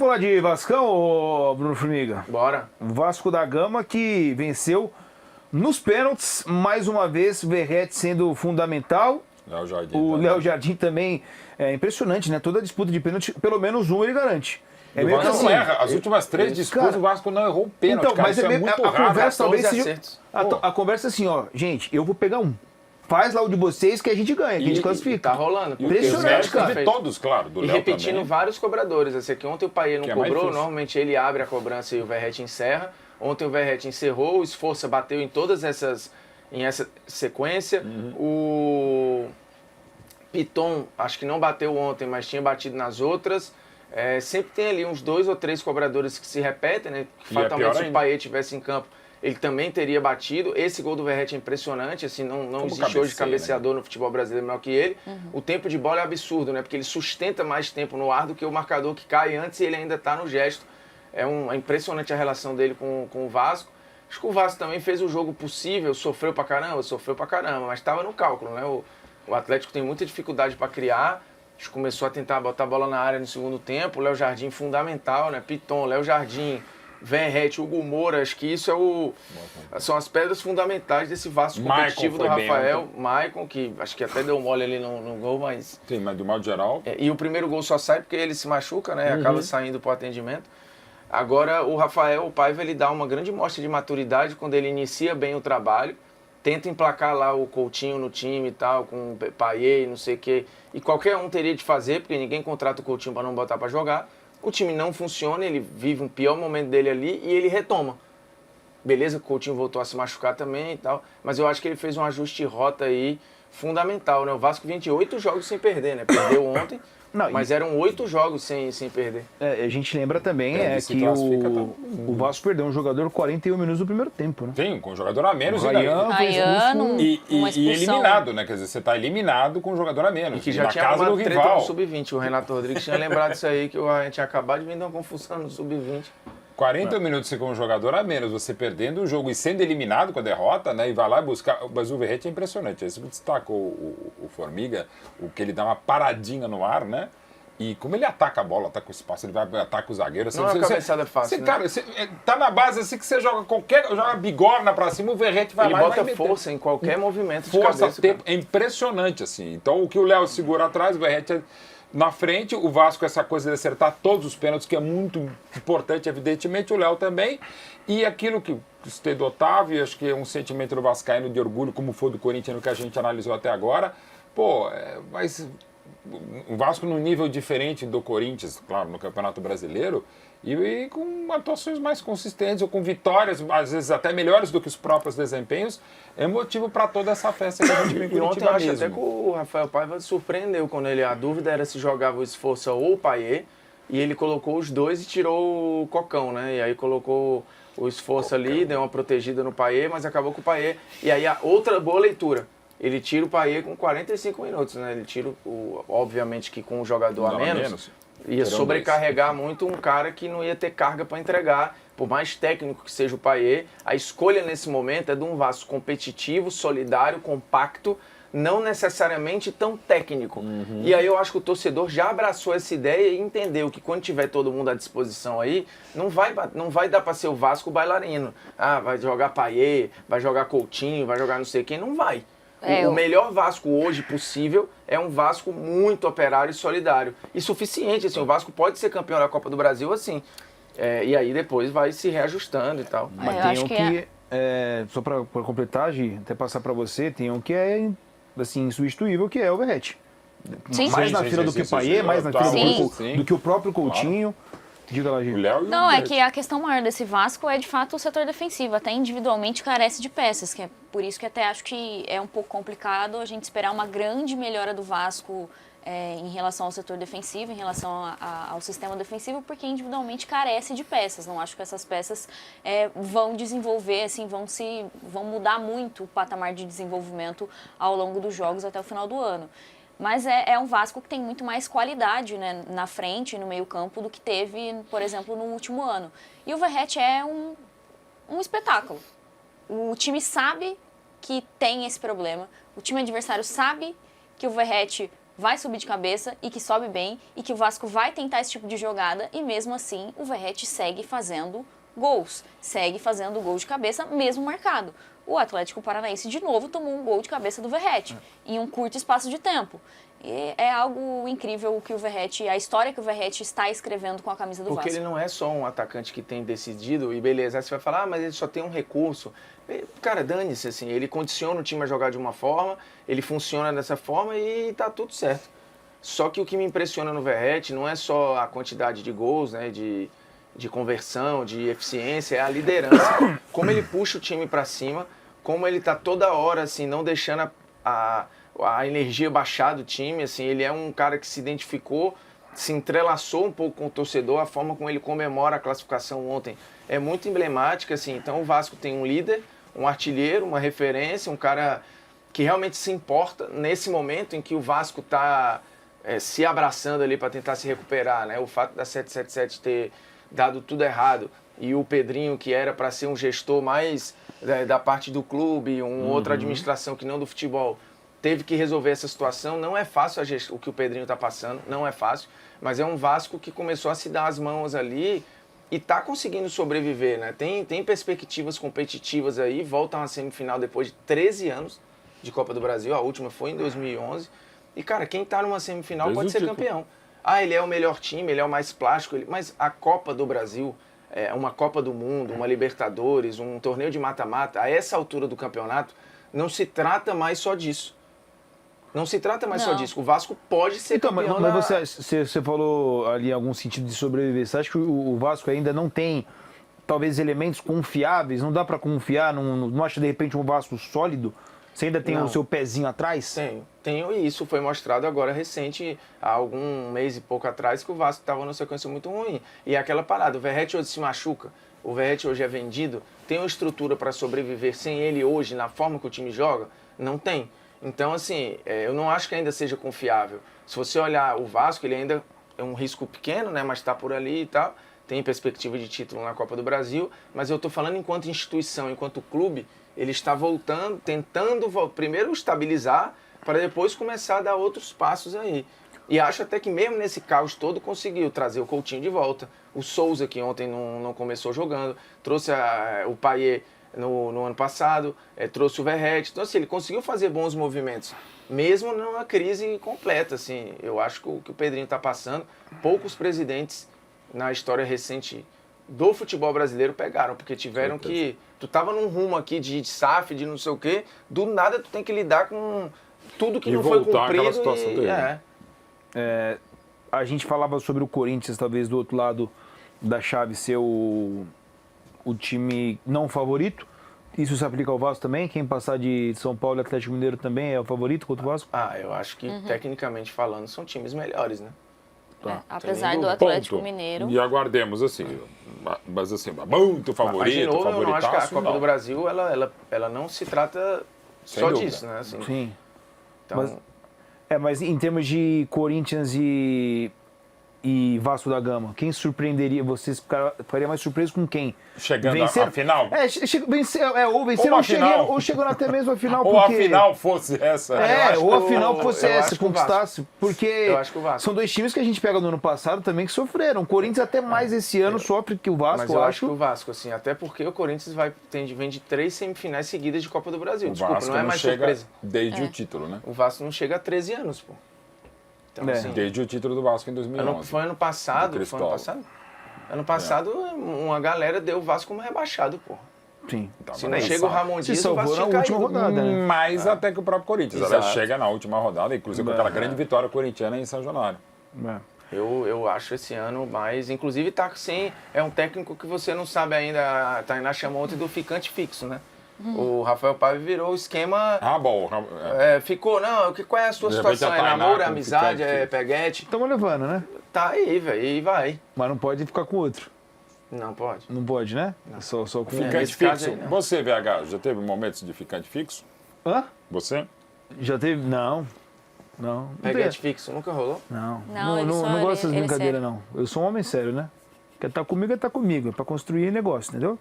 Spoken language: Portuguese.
Vamos falar de Vascão, ô Bruno Formiga? Bora. O Vasco da Gama que venceu nos pênaltis, mais uma vez, Verratti sendo fundamental. Léo Jardim. O Léo Jardim também é impressionante, né? Toda disputa de pênalti, pelo menos um ele garante. É meio que assim, não erra. As últimas 3 disputas, cara, o Vasco não errou o pênalti. Então, cara, mas isso é muito a raro. conversa talvez seja. Acertos. A conversa é assim, ó, gente, eu vou pegar um. Faz lá o de vocês que a gente ganha, que a gente classifica. Tá rolando. Impressionante, cara. De todos, claro. Do e Léo repetindo também. vários cobradores. Assim, que ontem o Payet não Que é mais cobrou, difícil. normalmente ele abre a cobrança e o Verratti encerra. Ontem o Verratti encerrou, o Esforça bateu em todas essas, em essa sequência. O Piton, acho que não bateu ontem, mas tinha batido nas outras. Sempre tem ali uns 2 ou 3 cobradores que se repetem, né? Fatalmente, se o Payet estivesse em campo, ele também teria batido. Esse gol do Verratti é impressionante, assim, não existe hoje cabeceador, né, no futebol brasileiro melhor que ele. O tempo de bola é absurdo, né? Porque ele sustenta mais tempo no ar do que o marcador que cai antes e ele ainda está no gesto. É impressionante a relação dele com o Vasco. Acho que o Vasco também fez o jogo possível, sofreu pra caramba, mas estava no cálculo, né? O Atlético tem muita dificuldade para criar. Acho que começou a tentar botar a bola na área no segundo tempo. O Léo Jardim fundamental, né? Piton, Léo Jardim, Verratti, Hugo Moura. Acho que isso são as pedras fundamentais desse Vasco competitivo do Rafael. Maicon, que acho que até deu mole ali no gol, mas... Sim, mas do modo geral... E o primeiro gol só sai porque ele se machuca, né? Acaba saindo para o atendimento. Agora, o Rafael, o Paiva, ele dá uma grande mostra de maturidade quando ele inicia bem o trabalho. Tenta emplacar lá o Coutinho no time e tal, com o Payet e não sei o quê. E qualquer um teria de fazer, porque ninguém contrata o Coutinho para não botar para jogar. O time não funciona, ele vive um pior momento dele ali e ele retoma. Beleza, o Coutinho voltou a se machucar também e tal, mas eu acho que ele fez um ajuste de rota aí fundamental, né? O Vasco 28 jogos sem perder, né? Perdeu ontem, mas eram 8 jogos sem perder. A gente lembra também que o Vasco perdeu um jogador 41 minutos do primeiro tempo, né? Sim, com um jogador a menos. Rayano, e eliminado, né? Quer dizer, você está eliminado com um jogador a menos. E que já tinha uma treta no Sub-20. O Renato Rodrigues tinha lembrado isso aí, que a gente tinha acabado de vir dar uma confusão no Sub-20. 40 minutos com um jogador a menos, você perdendo o jogo e sendo eliminado com a derrota, né? E vai lá buscar. Mas o Verratti é impressionante. Você destacou o Formiga, o que ele dá uma paradinha no ar, né? E como ele ataca a bola, ataca o espaço, ele vai ataca o zagueiro. Não é uma cabeçada fácil, né? Cara, tá na base assim que você joga bigorna pra cima, o Verratti vai ele lá e bota vai força em qualquer movimento de força, cabeça. Tempo, é impressionante, assim. Então, o que o Léo segura atrás, o Verratti na frente, o Vasco, essa coisa de acertar todos os pênaltis, que é muito importante, evidentemente, o Léo também. E aquilo que citei do Otávio, acho que é um sentimento do vascaíno de orgulho, como foi do Corinthians, que a gente analisou até agora. Mas o Vasco num nível diferente do Corinthians, claro, no Campeonato Brasileiro, e com atuações mais consistentes, ou com vitórias, às vezes até melhores do que os próprios desempenhos, é motivo para toda essa festa que a gente vem com. E ontem eu acho até que o Rafael Paiva surpreendeu quando a dúvida era se jogava o Esforça ou o Payet, e ele colocou os dois e tirou o Cocão, né? E aí colocou o Esforça ali, deu uma protegida no Payet, mas acabou com o Payet. E aí a outra boa leitura. Ele tira o Payet com 45 minutos, né? Ele tira, obviamente que com um jogador a menos, ia sobrecarregar muito um cara que não ia ter carga para entregar. Por mais técnico que seja o Payet, a escolha nesse momento é de um Vasco competitivo, solidário, compacto, não necessariamente tão técnico. E aí eu acho que o torcedor já abraçou essa ideia e entendeu que quando tiver todo mundo à disposição aí, não vai dar para ser o Vasco bailarino. Vai jogar Payet, vai jogar Coutinho, vai jogar não sei quem, não vai. O melhor Vasco hoje possível é um Vasco muito operário e solidário. E suficiente, assim, o Vasco pode ser campeão da Copa do Brasil assim. E aí depois vai se reajustando e tal. Mas tem um que só para completar, Gi, até passar para você, tem um que é assim, insubstituível, que é o Verratti. Mais na fila do que o Payet, mais na fila do que o próprio Coutinho. Diga lá, Gi. Não, é que a questão maior desse Vasco é de fato o setor defensivo. Até individualmente carece de peças, que é por isso que até acho que é um pouco complicado a gente esperar uma grande melhora do Vasco em relação ao setor defensivo, em relação ao sistema defensivo, porque individualmente carece de peças. Não acho que essas peças vão desenvolver, assim, vão mudar muito o patamar de desenvolvimento ao longo dos jogos até o final do ano. Mas é um Vasco que tem muito mais qualidade, né, na frente, no meio campo, do que teve, por exemplo, no último ano. E o Verratti é um espetáculo. O time sabe que tem esse problema, o time adversário sabe que o Verratti vai subir de cabeça e que sobe bem e que o Vasco vai tentar esse tipo de jogada e mesmo assim o Verratti segue fazendo gols, segue fazendo gol de cabeça mesmo marcado. O Atlético Paranaense de novo tomou um gol de cabeça do Verratti em um curto espaço de tempo. E é algo incrível o que o Verratti, a história que o Verratti está escrevendo com a camisa do Vasco. Porque ele não é só um atacante que tem decidido, e beleza, aí você vai falar, mas ele só tem um recurso. Cara, dane-se, assim, ele condiciona o time a jogar de uma forma, ele funciona dessa forma e tá tudo certo. Só que o que me impressiona no Verratti não é só a quantidade de gols, né, de conversão, de eficiência, é a liderança. Como ele puxa o time para cima, como ele tá toda hora, assim, não deixando a energia baixar do time, assim, ele é um cara que se identificou, se entrelaçou um pouco com o torcedor, a forma como ele comemora a classificação ontem é muito emblemática, assim, então o Vasco tem um líder, um artilheiro, uma referência, um cara que realmente se importa nesse momento em que o Vasco está se abraçando ali para tentar se recuperar, né? O fato da 777 ter dado tudo errado e o Pedrinho, que era para ser um gestor mais da parte do clube, outra administração que não do futebol, teve que resolver essa situação. Não é fácil o que o Pedrinho está passando, não é fácil, mas é um Vasco que começou a se dar as mãos ali e está conseguindo sobreviver, né? Tem perspectivas competitivas aí, volta a uma semifinal depois de 13 anos de Copa do Brasil, a última foi em 2011, e cara, quem está numa semifinal pode ser campeão. Ah, ele é o melhor time, ele é o mais plástico, mas a Copa do Brasil, uma Copa do Mundo, uma Libertadores, um torneio de mata-mata, a essa altura do campeonato, não se trata mais só disso. Não se trata mais só disso. O Vasco pode ser campeão. Mas você falou ali em algum sentido de sobreviver. Você acha que o Vasco ainda não tem, talvez, elementos confiáveis? Não dá para confiar? Não acha, de repente, um Vasco sólido? Você ainda tem o seu pezinho atrás? Tenho, e isso foi mostrado agora recente, há algum mês e pouco atrás, que o Vasco estava numa sequência muito ruim. E aquela parada, o Verratti hoje se machuca, o Verratti hoje é vendido, tem uma estrutura para sobreviver sem ele hoje, na forma que o time joga? Não tem. Então, assim, eu não acho que ainda seja confiável. Se você olhar o Vasco, ele ainda é um risco pequeno, né, mas está por ali e tal, tem perspectiva de título na Copa do Brasil, mas eu estou falando enquanto instituição, enquanto clube, ele está voltando, tentando primeiro estabilizar, para depois começar a dar outros passos aí. E acho até que mesmo nesse caos todo conseguiu trazer o Coutinho de volta, o Souza, que ontem não começou jogando, trouxe o Payet no ano passado, trouxe o Verratti. Então, assim, ele conseguiu fazer bons movimentos, mesmo numa crise completa. Assim, eu acho que o que o Pedrinho está passando, poucos presidentes na história recente do futebol brasileiro pegaram, porque tiveram que... Tu tava num rumo aqui de SAF, de não sei o quê, do nada tu tem que lidar com tudo que não foi cumprido. A gente falava sobre o Corinthians, talvez do outro lado da chave ser o time não favorito. Isso se aplica ao Vasco também? Quem passar de São Paulo e Atlético Mineiro também é o favorito contra o Vasco? Eu acho que, tecnicamente falando, são times melhores, né? Apesar do Atlético Mineiro. E aguardemos, assim, mas assim, muito favorito, mas de novo, eu não acho que a Copa do Brasil, ela não se trata só disso, né? Assim, sim. Então... Mas em termos de Corinthians e Vasco da Gama, quem surpreenderia? Vocês ficariam mais surpresos com quem? Chegando à final? Ou vencer ou chegando até mesmo a final. Ou a final fosse essa. Ou a final fosse essa, conquistasse. Porque eu acho que o Vasco. São dois times que a gente pega no ano passado também que sofreram. O Corinthians até mais esse ano sofre que o Vasco, mas eu acho que o Vasco, assim, até porque o Corinthians vem de 3 semifinais seguidas de Copa do Brasil. Desculpa, não é mais surpresa. Desde o título, né? O Vasco não chega a 13 anos, pô. Então, assim, desde o título do Vasco em 2011. Foi ano passado? Ano passado, uma galera deu o Vasco como rebaixado, pô. Sim. Se não chega o Ramon Dias, o Vasco na última rodada, né? Mais até que o próprio Corinthians. Ela chega na última rodada, inclusive com aquela grande vitória corintiana em São Januário. Eu acho esse ano mais... Inclusive, tá sem... É um técnico que você não sabe ainda. A Tainá chamou ontem do ficante fixo, né? O Rafael Paiva virou o esquema... bom. Ficou, qual é a sua situação? É namoro, amizade, é peguete? Estamos levando, né? Tá aí, velho, e vai. Mas não pode ficar com outro. Não pode. Não pode, né? Só com ficante fixo. Aí, você, VH, já teve momentos de ficante fixo? Hã? Você? Já teve? Não. Peguete fixo, nunca rolou? Não gosto dessas brincadeiras, não. Eu sou um homem sério, né? Quer estar comigo, é pra construir negócio, entendeu?